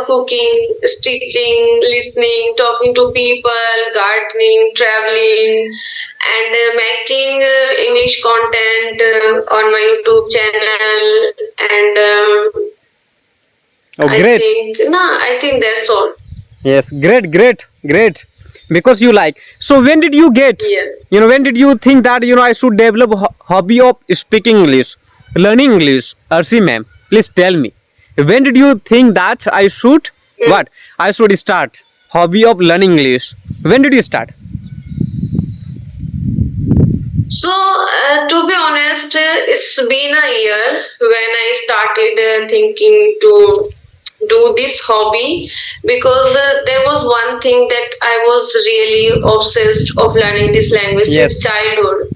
love cooking, stitching, listening, talking to people, gardening, traveling, and making English content on my YouTube channel. And Oh, great. I think that's all. Yes, great. Because you like. So when did you get? Yeah. When did you think that I should develop hobby of speaking English, learning English? Arsi ma'am, please tell me. When did you think that I should what? I should start hobby of learning English. When did you start? So, to be honest, it's been a year when I started thinking to do this hobby, because there was one thing that I was really obsessed of learning this language Yes. since childhood.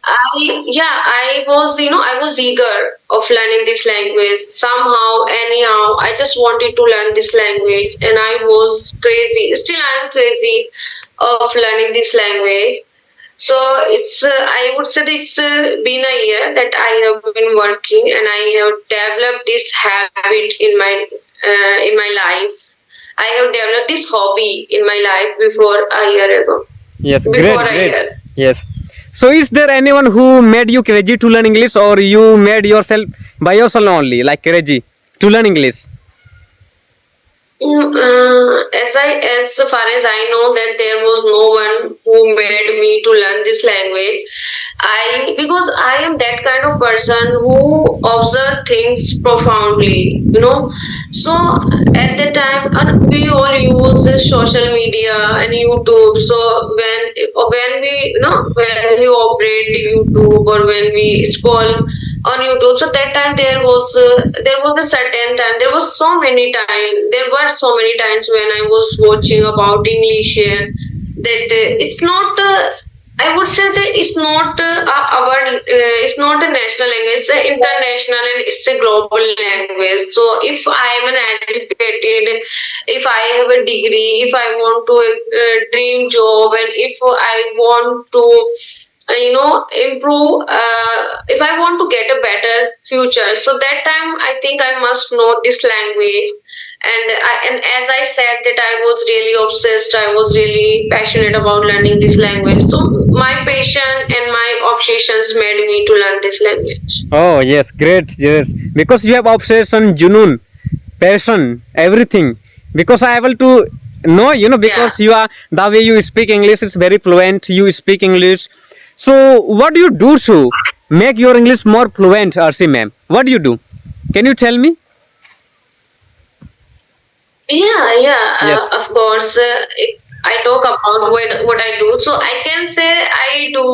I was, I was eager of learning this language somehow, anyhow. I just wanted to learn this language, and I was crazy. Still, I'm crazy of learning this language. So I would say it's been a year that I have been working, and I have developed this habit in my life. I have developed this hobby in my life before a year ago. Yes, Before a great. year. Yes. So is there anyone who made you crazy to learn English, or you made yourself by yourself only, like crazy to learn English? As far as I know, that there was no one who made me to learn this language. Because I am that kind of person who observe things profoundly, So at the time, and we all use this social media and YouTube. So when we operate YouTube, or when we scroll on YouTube, so that time there was a certain time. There were so many times when I was watching about English, that it's not. I would say that it's not it's not a national language. It's an international, and it's a global language. So if I am an educated, if I have a degree, if I want to dream job, and if I want to improve, if I want to get a better future, so that time I think I must know this language. And as I said, that I was really obsessed, I was really passionate about learning this language. So my passion and my obsessions made me to learn this language. Oh yes, great. Yes, because you have obsession, junoon, passion, everything. Because I able to know, because you are the way you speak English is very fluent. You speak English. So what do you do to make your English more fluent, Arsi ma'am? What do you do? Can you tell me? Yeah, Yes. of course. If I talk about what I do, so I can say I do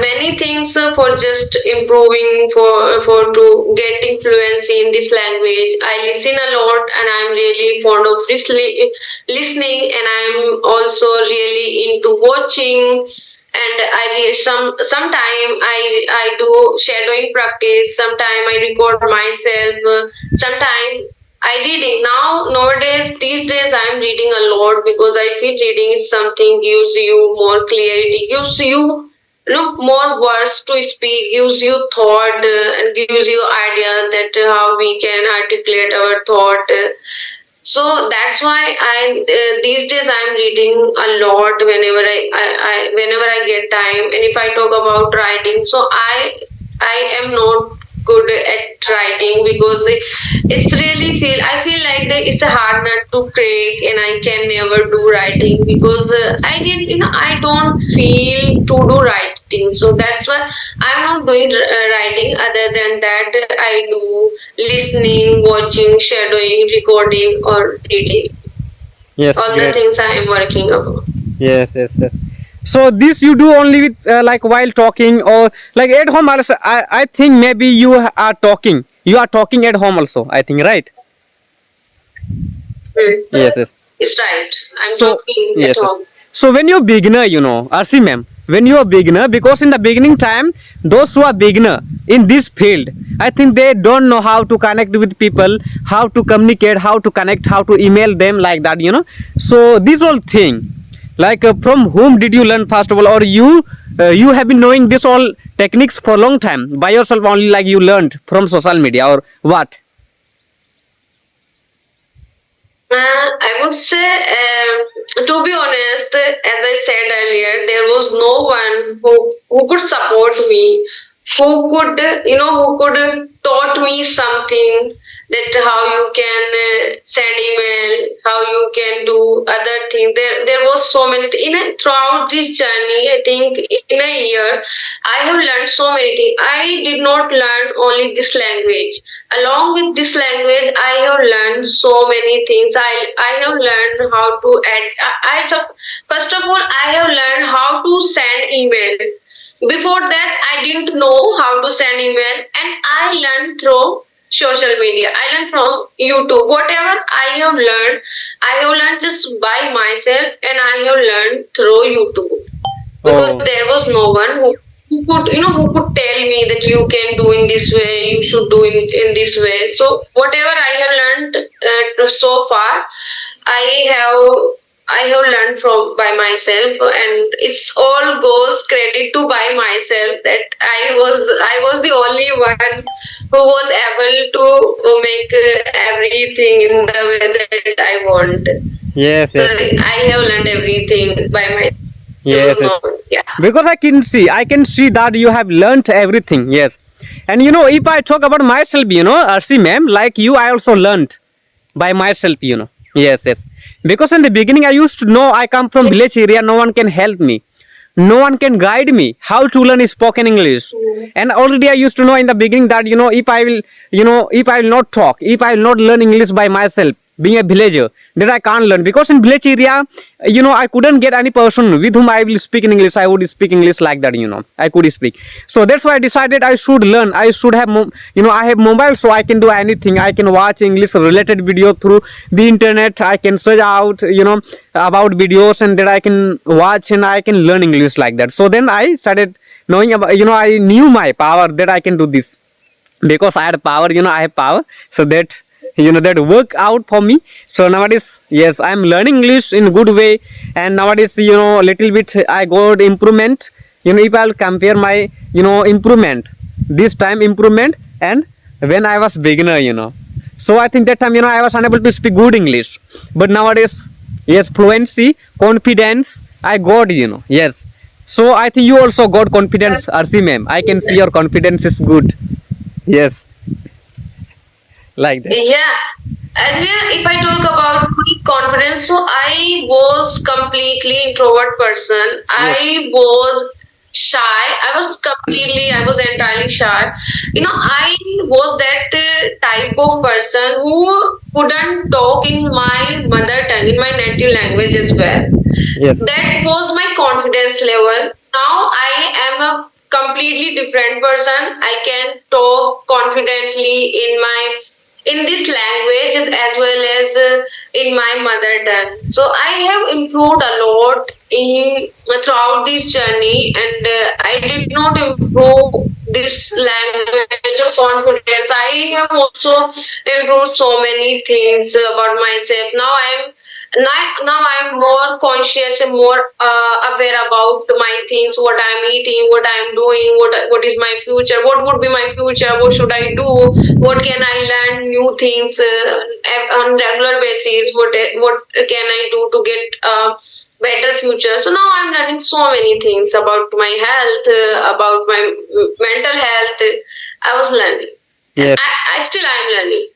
many things for just improving, for to getting fluency in this language. I listen a lot, and I'm really fond of listening, and I'm also really into watching. And sometime I do shadowing practice. Sometime I record myself. Sometime I reading. These days I'm reading a lot, because I feel reading is something gives you more clarity, gives you more words to speak, gives you thought, and gives you idea that how we can articulate our thought. So that's why these days I'm reading a lot whenever I get time. And if I talk about writing, so I am not good at writing, because it's really I feel like that it's a hard nut to crack, and I can never do writing, because I don't feel to do writing. So that's why I'm not doing writing. Other than that, I do listening, watching, shadowing, recording, or reading. Yes, All the great. things I am working upon. Yes. So this you do only with like while talking, or like at home also. I think maybe you are talking. You are talking at home also, I think, right? Yes. It's right. I'm So talking yes. at home. So when you're beginner, Arsi ma'am, when you are beginner, because in the beginning time, those who are beginner in this field, I think they don't know how to connect with people, how to communicate, how to connect, how to email them, like that. So this whole thing, like from whom did you learn first of all, or you have been knowing this all techniques for a long time by yourself only, like you learned from social media, or what? I would say, to be honest, as I said earlier, there was no one who could support me, who could, who could taught me something, that how you can send email, how you can do other things. There was so many throughout this journey. I think in a year, I have learned so many things. I did not learn only this language. Along with this language, I have learned so many things. I have learned how to add. First of all, I have learned how to send email. Before that, I didn't know how to send email, and I learned through social media. I learned from YouTube. Whatever I have learned just by myself, and I have learned through YouTube, because Oh, there was no one who could, who could tell me that you can do in this way, you should do in this way. So whatever I have learned so far, I have I have learned from by myself, and it's all goes credit to by myself, that I was the only one who was able to make everything in the way that I want. yes, So yes, I have learned everything by myself. There yes, was yes. no one. Yeah. Because I can see that you have learnt everything. Yes, and if I talk about myself, Arsi ma'am, like you, I also learnt by myself. Yes, yes. Because in the beginning, I used to know I come from village area. No one can help me. No one can guide me how to learn spoken English. And already I used to know in the beginning that if I will not talk, if I will not learn English by myself, being a villager, then I can't learn. Because in village area, I couldn't get any person with whom I will speak in English. I would speak English like that. I could speak. So that's why I decided I should learn. I should have I have mobile, so I can do anything. I can watch English related video through the internet. I can search out about videos, and that I can watch, and I can learn English like that. So then I started knowing about, I knew my power, that I can do this. Because I had power, I have power. So that work out for me. So nowadays, yes, I'm learning English in good way. And nowadays, little bit I got improvement. If I'll compare my improvement, this time improvement, and when I was beginner. So I think that time, I was unable to speak good English. But nowadays, yes, fluency, confidence, I got. Yes. So I think you also got confidence, RC ma'am. I can see your confidence is good. Yes, like that. Yeah. Earlier, if I talk about my confidence, so I was completely introvert person. Yes. I was shy. I was entirely shy. I was that type of person who couldn't talk in my mother tongue, in my native language as well. Yes. That was my confidence level. Now I am a completely different person. I can talk confidently in this language as well as in my mother tongue. So I have improved a lot in throughout this journey, and I did not improve this language of confidence. I have also improved so many things about myself. Now I'm more conscious and more aware about my things, what I'm eating, what I'm doing, what is my future, what would be my future, what should I do, what can I learn new things on regular basis, what can I do to get a better future. So now I'm learning so many things about my health, about my mental health. I was learning, and Yes. I still I'm learning.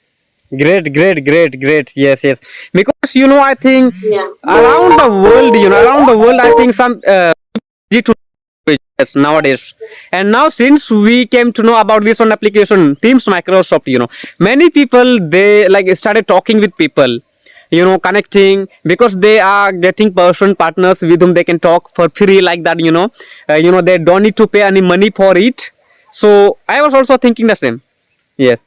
Great, great, great, great. Yes, yes. Because I think Yeah. around the world, I think some need to yes, nowadays. And now since we came to know about this one application, Teams Microsoft, many people, they like started talking with people, connecting, because they are getting person partners with whom they can talk for free like that. They don't need to pay any money for it. So I was also thinking the same. Yes.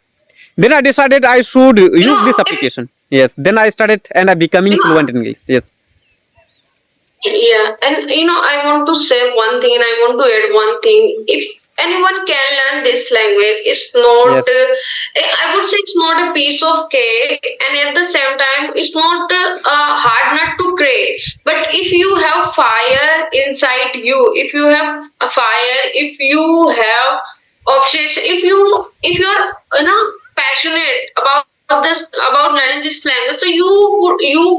Then I decided I should You use this know, if application. Yes. Then I started and I becoming you fluent know, in English. Yes. Yeah, and I want to say one thing, and I want to add one thing. If anyone can learn this language, it's not, Yes. I would say it's not a piece of cake, and at the same time, it's not a hard nut to create. But if you have fire inside you, if you have a fire, if you have obsession, if you're passionate about this about learning this language, so you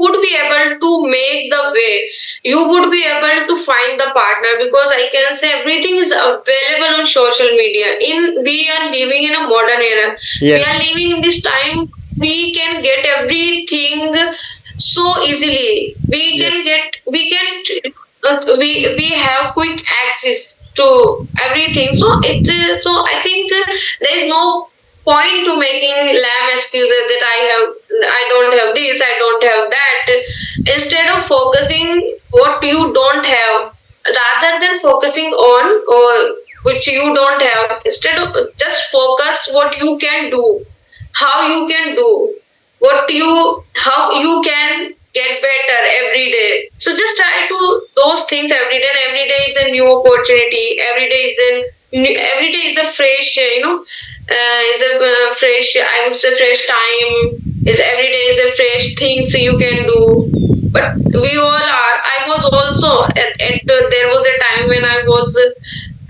would be able to make the way, you would be able to find the partner, because I can say everything is available on social media. In We are living in a modern era, we Yes. are living in this time, we can get everything so easily, Yes. we can we have quick access to everything. So I think there is no point to making lame excuses that I don't have this, I don't have that. Instead of focusing what you don't have, rather than focusing on or which you don't have, instead of just focus what you can do, how you can do, how you can get better every day. So just try to those things every day, and every day is a new opportunity, every day is a fresh is a fresh, I would say, fresh time. Is every day is a fresh things you can do. But we all are. I was also there was a time when I was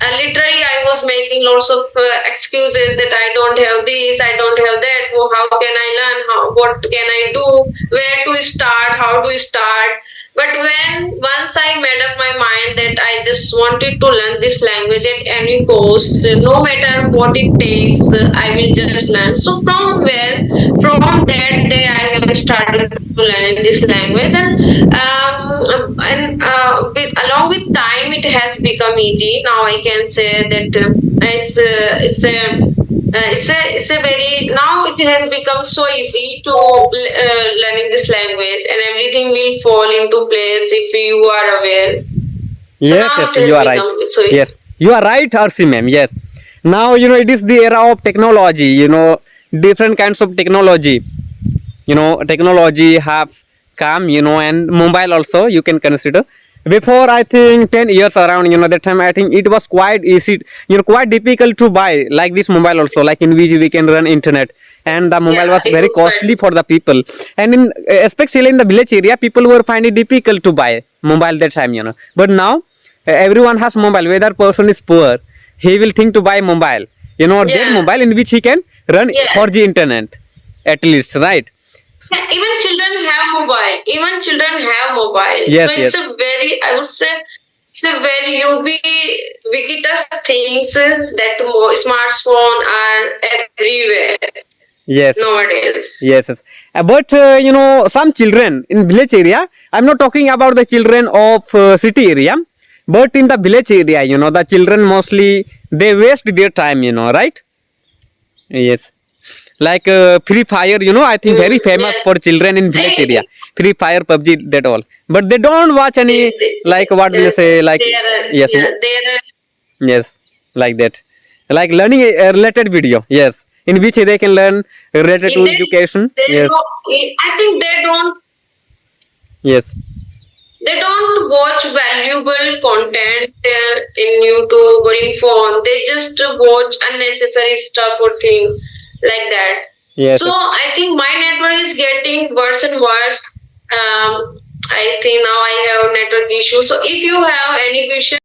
literally I was making lots of excuses that I don't have this, I don't have that. Oh, how can I learn? What can I do? Where to start? How to start? But when once I made up my mind that I just wanted to learn this language at any cost, no matter what it takes, I will just learn. So from that day, I have started to learn this language, and along with time, it has become easy. Now I can say that it's a very, now it has become so easy to learning this language, and everything will fall into place if you are aware. So Yes, now yes, it you has are right. become so Yes, easy. you are right, Arsi ma'am. Yes. Now, it is the era of technology, different kinds of technology. Technology have come, and mobile also you can consider. Before, I think 10 years around, that time I think it was quite easy, quite difficult to buy like this mobile also, like in which we can run internet. And the mobile Yeah, was it very was quite. costly for the people. And especially in the village area, people were finding it difficult to buy mobile that time. But now everyone has mobile. Whether person is poor, he will think to buy mobile, that Yeah, mobile in which he can run yeah. 4G internet at least, right? Yeah, even children have mobile. Even children have mobile. So Yes, it's yes, a very, I would say, it's a very ubiquitous things that smartphone are everywhere yes, nowadays. yes, yes. But some children in village area, I'm not talking about the children of city area, but in the village area, the children mostly they waste their time, right? Yes. Like Free Fire, I think very famous Yes, for children in village area. they, Free Fire, PUBG, that all. But they don't watch any, like what will you say, like, they are, yes, yeah, they are, yes, like that. Like learning a related video, yes, in which they can learn related to education. they Yes, don't, I think yes, they don't watch valuable content in YouTube or in phone. They just watch unnecessary stuff or things like that. yes, So I think my network is getting worse and worse. I think now I have network issues. So if you have any question